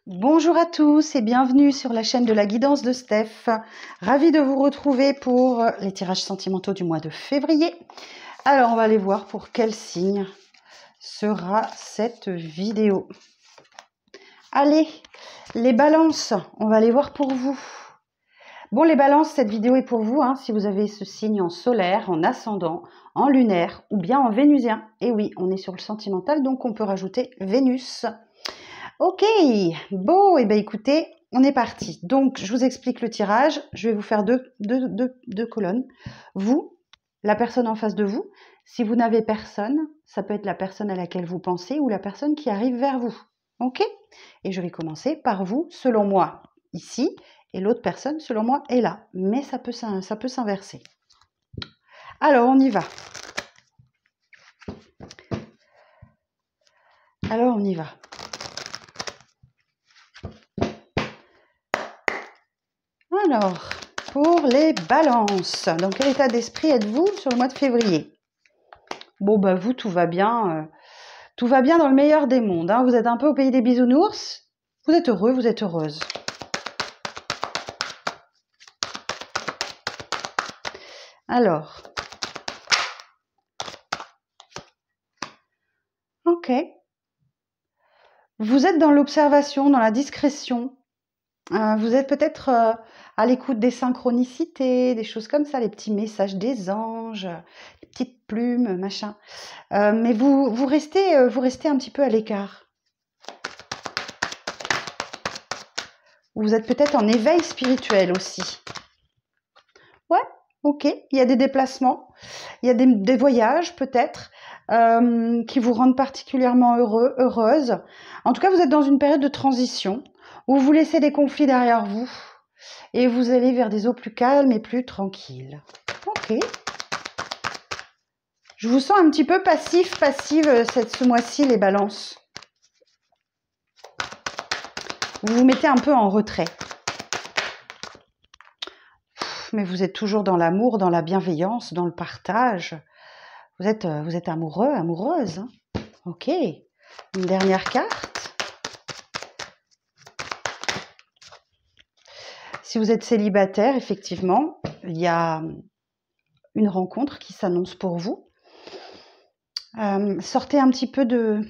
Bonjour à tous et bienvenue sur la chaîne de la guidance de Steph. Ravie de vous retrouver pour les tirages sentimentaux du mois de février. Alors, on va aller voir pour quel signe sera cette vidéo. Allez, les balances, on va aller voir pour vous. Bon, les balances, cette vidéo est pour vous, si vous avez ce signe en solaire, en ascendant, en lunaire ou bien en vénusien. Et oui, on est sur le sentimental, donc on peut rajouter Vénus. Ok, bon, et bien écoutez, on est parti. Donc, je vous explique le tirage. Je vais vous faire deux colonnes. Vous, la personne en face de vous. Si vous n'avez personne, ça peut être la personne à laquelle vous pensez ou la personne qui arrive vers vous. Ok? Et je vais commencer par vous, selon moi, ici, et l'autre personne, selon moi, est là. Mais ça peut s'inverser. Alors, on y va. Alors, on y va. Alors, pour les balances, dans quel état d'esprit êtes-vous sur le mois de février? Bon, bah vous, tout va bien dans le meilleur des mondes. Vous êtes un peu au pays des bisounours. Vous êtes heureux, vous êtes heureuse. Alors, ok. Vous êtes dans l'observation, dans la discrétion. Vous êtes peut-être à l'écoute des synchronicités, des choses comme ça, les petits messages des anges, les petites plumes, machin. Mais vous restez un petit peu à l'écart. Vous êtes peut-être en éveil spirituel aussi. Ouais, ok. Il y a des déplacements, il y a des voyages peut-être qui vous rendent particulièrement heureuse. En tout cas, vous êtes dans une période de transition où vous laissez des conflits derrière vous et vous allez vers des eaux plus calmes et plus tranquilles. Ok. Je vous sens un petit peu passive ce mois-ci, les balances. Vous vous mettez un peu en retrait. Mais vous êtes toujours dans l'amour, dans la bienveillance, dans le partage. Vous êtes amoureux, amoureuse. Ok. Une dernière carte. Si vous êtes célibataire, effectivement, il y a une rencontre qui s'annonce pour vous. Sortez un petit peu de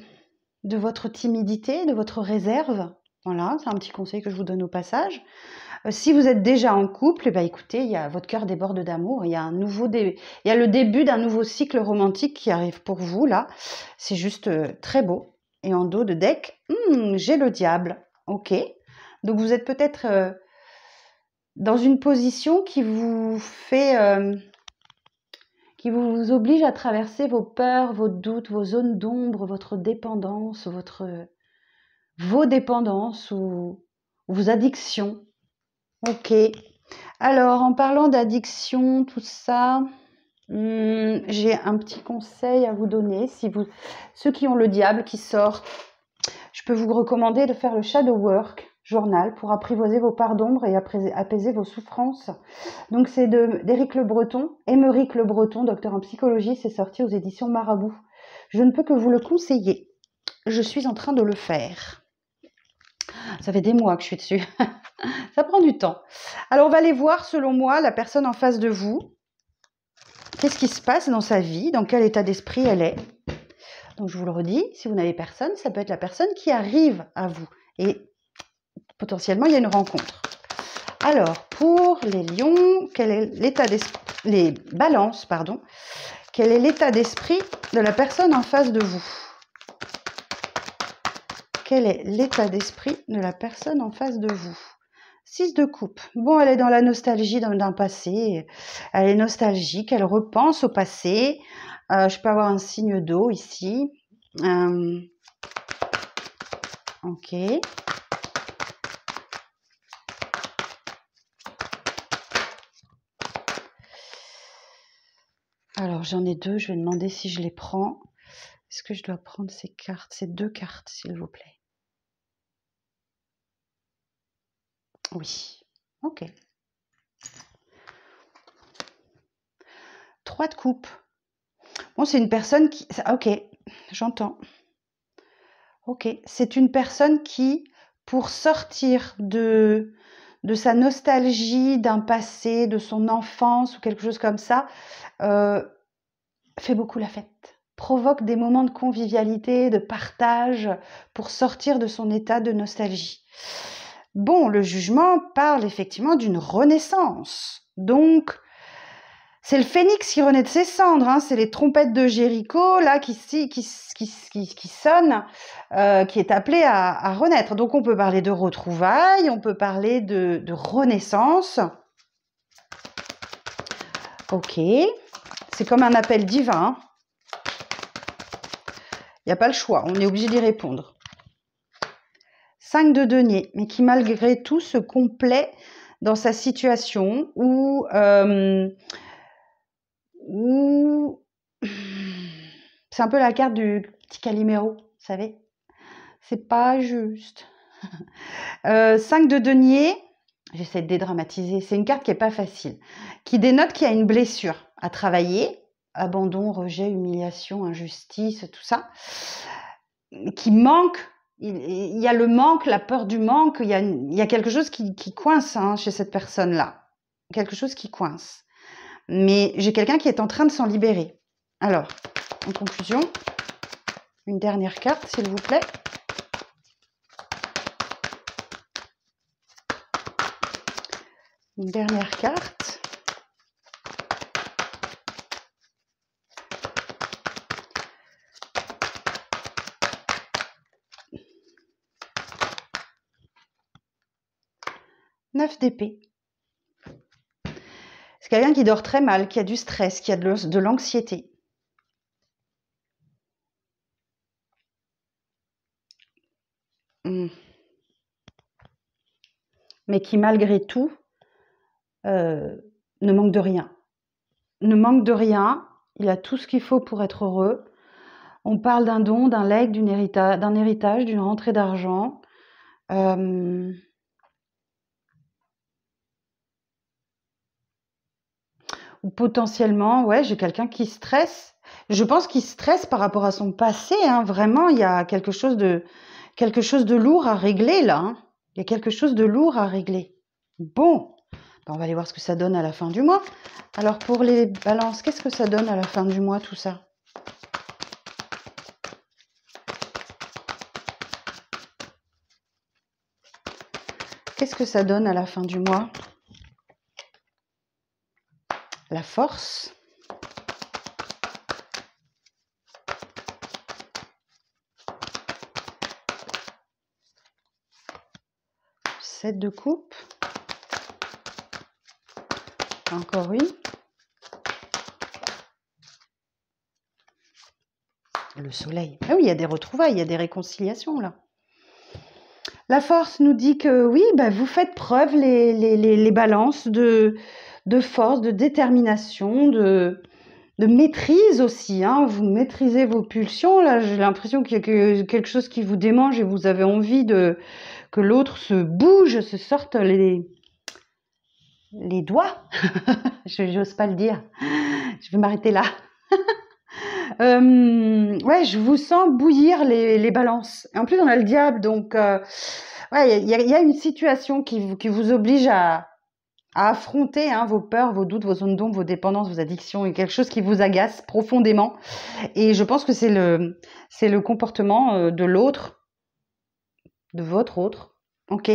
votre timidité, de votre réserve. Voilà, c'est un petit conseil que je vous donne au passage. Si vous êtes déjà en couple, écoutez, votre cœur déborde d'amour. Il y a le début d'un nouveau cycle romantique qui arrive pour vous, là. C'est juste très beau. Et en dos de deck, j'ai le diable. Ok. Donc, vous êtes peut-être dans une position qui vous qui vous oblige à traverser vos peurs, vos doutes, vos zones d'ombre, votre dépendance, vos dépendances ou vos addictions. Ok. Alors, en parlant d'addiction, tout ça, j'ai un petit conseil à vous donner. Ceux qui ont le diable qui sort, je peux vous recommander de faire le shadow work journal pour apprivoiser vos parts d'ombre et apaiser vos souffrances. Donc, c'est d'Éric Le Breton, Émeric Le Breton, docteur en psychologie. C'est sorti aux éditions Marabout. Je ne peux que vous le conseiller. Je suis en train de le faire. Ça fait des mois que je suis dessus. Ça prend du temps. Alors, on va aller voir, selon moi, la personne en face de vous. Qu'est-ce qui se passe dans sa vie? Dans quel état d'esprit elle est? Donc, je vous le redis, si vous n'avez personne, ça peut être la personne qui arrive à vous. Et potentiellement, il y a une rencontre. Alors, pour les lions, quel est l'état d'esprit? Les balances, pardon. Quel est l'état d'esprit de la personne en face de vous? Quel est l'état d'esprit de la personne en face de vous? 6 de coupe. Bon, elle est dans la nostalgie d'un passé. Elle est nostalgique, elle repense au passé. Je peux avoir un signe d'eau ici. Ok. Alors, j'en ai deux. Je vais demander si je les prends. Est-ce que je dois prendre ces cartes? Ces deux cartes, s'il vous plaît. Oui. Ok. 3 de coupe. Bon, c'est une personne qui... Ok, j'entends. Ok, c'est une personne qui pour sortir de sa nostalgie, d'un passé, de son enfance ou quelque chose comme ça, fait beaucoup la fête. Provoque des moments de convivialité, de partage, pour sortir de son état de nostalgie. Bon, le jugement parle effectivement d'une renaissance. Donc, c'est le phénix qui renaît de ses cendres, hein, c'est les trompettes de Jéricho là qui sonnent, qui est appelé à renaître. Donc on peut parler de retrouvailles, on peut parler de renaissance. Ok, c'est comme un appel divin. Il n'y a pas le choix, on est obligé d'y répondre. 5 de denier, mais qui malgré tout se complaît dans sa situation où c'est un peu la carte du petit Calimero, vous savez. C'est pas juste. 5 de denier, j'essaie de dédramatiser, c'est une carte qui n'est pas facile, qui dénote qu'il y a une blessure à travailler, abandon, rejet, humiliation, injustice, tout ça, qui manque. Il y a le manque, la peur du manque, il y a quelque chose qui coince hein, chez cette personne-là. Quelque chose qui coince. Mais j'ai quelqu'un qui est en train de s'en libérer. Alors, en conclusion, une dernière carte, s'il vous plaît. Une dernière carte. Neuf d'épée. C'est quelqu'un qui dort très mal, qui a du stress, qui a de l'anxiété. Mais qui malgré tout ne manque de rien. Ne manque de rien, il a tout ce qu'il faut pour être heureux. On parle d'un don, d'un legs, d'un héritage, d'une rentrée d'argent. Ou potentiellement, ouais, j'ai quelqu'un qui stresse. Je pense qu'il stresse par rapport à son passé. Hein. Vraiment, il y a quelque chose de lourd à régler là. Hein. Il y a quelque chose de lourd à régler. Bon, ben, on va aller voir ce que ça donne à la fin du mois. Alors pour les balances, qu'est-ce que ça donne à la fin du mois tout ça? Qu'est-ce que ça donne à la fin du mois? La force. Sept de coupe. Encore une. Le soleil. Ah oui, il y a des retrouvailles, il y a des réconciliations là. La force nous dit que oui, bah, vous faites preuve, les balances, de force, de détermination, de maîtrise aussi. Hein. Vous maîtrisez vos pulsions. Là, j'ai l'impression qu'il y a quelque chose qui vous démange et vous avez envie que l'autre se bouge, se sorte les doigts. Je n'ose pas le dire. Je vais m'arrêter là. Ouais, je vous sens bouillir les balances. Et en plus, on a le diable, donc ouais, il y a une situation qui vous oblige à affronter hein, vos peurs, vos doutes, vos zones d'ombre, vos dépendances, vos addictions, et quelque chose qui vous agace profondément. Et je pense que c'est le comportement de l'autre, de votre autre, ok.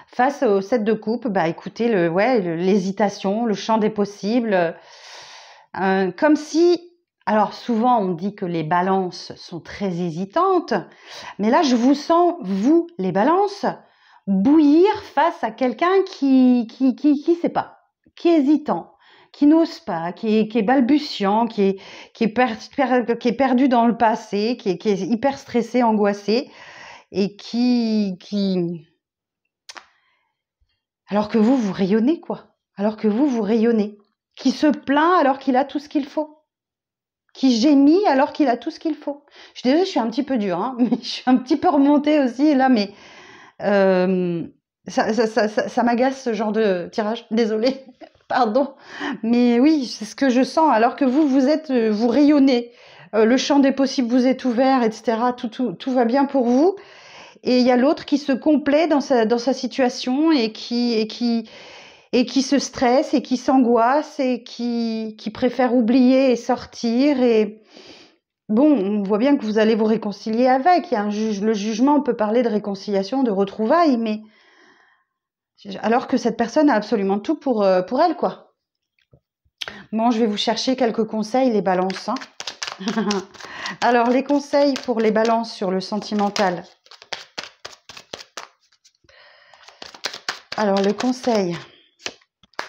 Face au 7 de coupe, bah écoutez, l'hésitation, le champ des possibles, comme si. Alors souvent on dit que les balances sont très hésitantes, mais là je vous sens, vous les balances, bouillir face à quelqu'un qui sait pas, qui est hésitant, qui n'ose pas, qui est balbutiant, qui est perdu dans le passé, qui est hyper stressé, angoissé, et qui alors que vous rayonnez quoi, alors que vous rayonnez, qui se plaint alors qu'il a tout ce qu'il faut. Qui gémit alors qu'il a tout ce qu'il faut. Je suis désolée, je suis un petit peu dure, hein, mais je suis un petit peu remontée aussi là, mais ça m'agace ce genre de tirage. Désolée, pardon, mais oui, c'est ce que je sens. Alors que vous rayonnez, le champ des possibles vous est ouvert, etc. Tout va bien pour vous, et il y a l'autre qui se complaît dans sa situation et qui se stresse et qui s'angoisse et qui préfère oublier et sortir. Et bon, on voit bien que vous allez vous réconcilier avec. Il y a le jugement, on peut parler de réconciliation, de retrouvailles, mais alors que cette personne a absolument tout pour elle, quoi. Bon, je vais vous chercher quelques conseils, les balances. Hein. Alors, les conseils pour les balances sur le sentimental. Alors, le conseil.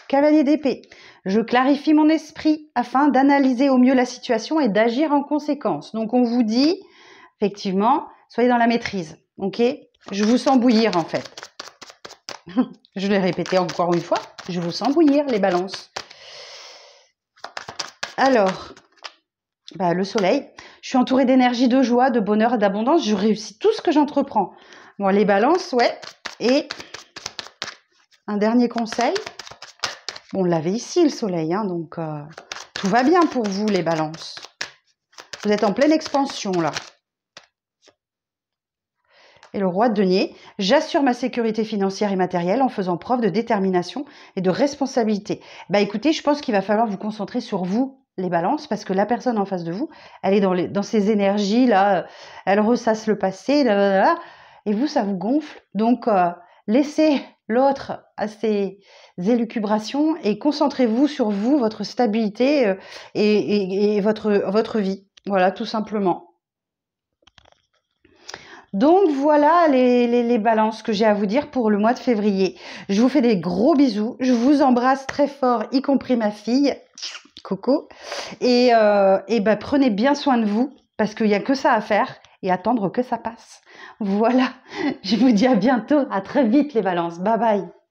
Cavalier d'épée. Je clarifie mon esprit afin d'analyser au mieux la situation et d'agir en conséquence. Donc, on vous dit, effectivement, soyez dans la maîtrise. Ok? Je vous sens bouillir, en fait. Je l'ai répété encore une fois. Je vous sens bouillir, les balances. Alors, le soleil. Je suis entourée d'énergie, de joie, de bonheur et d'abondance. Je réussis tout ce que j'entreprends. Bon, les balances, ouais. Et un dernier conseil. Bon, on l'avait ici, le soleil, hein, donc tout va bien pour vous, les balances. Vous êtes en pleine expansion, là. Et le roi de denier. J'assure ma sécurité financière et matérielle en faisant preuve de détermination et de responsabilité. Écoutez, je pense qu'il va falloir vous concentrer sur vous, les balances, parce que la personne en face de vous, elle est dans ses énergies, là, elle ressasse le passé, là, et vous, ça vous gonfle. Donc, laissez l'autre à ses élucubrations et concentrez-vous sur vous, votre stabilité et votre vie. Voilà, tout simplement. Donc voilà les balances que j'ai à vous dire pour le mois de février. Je vous fais des gros bisous. Je vous embrasse très fort, y compris ma fille. Coco. Et prenez bien soin de vous parce qu'il n'y a que ça à faire et attendre que ça passe. Voilà. Je vous dis à bientôt. À très vite les balances. Bye bye.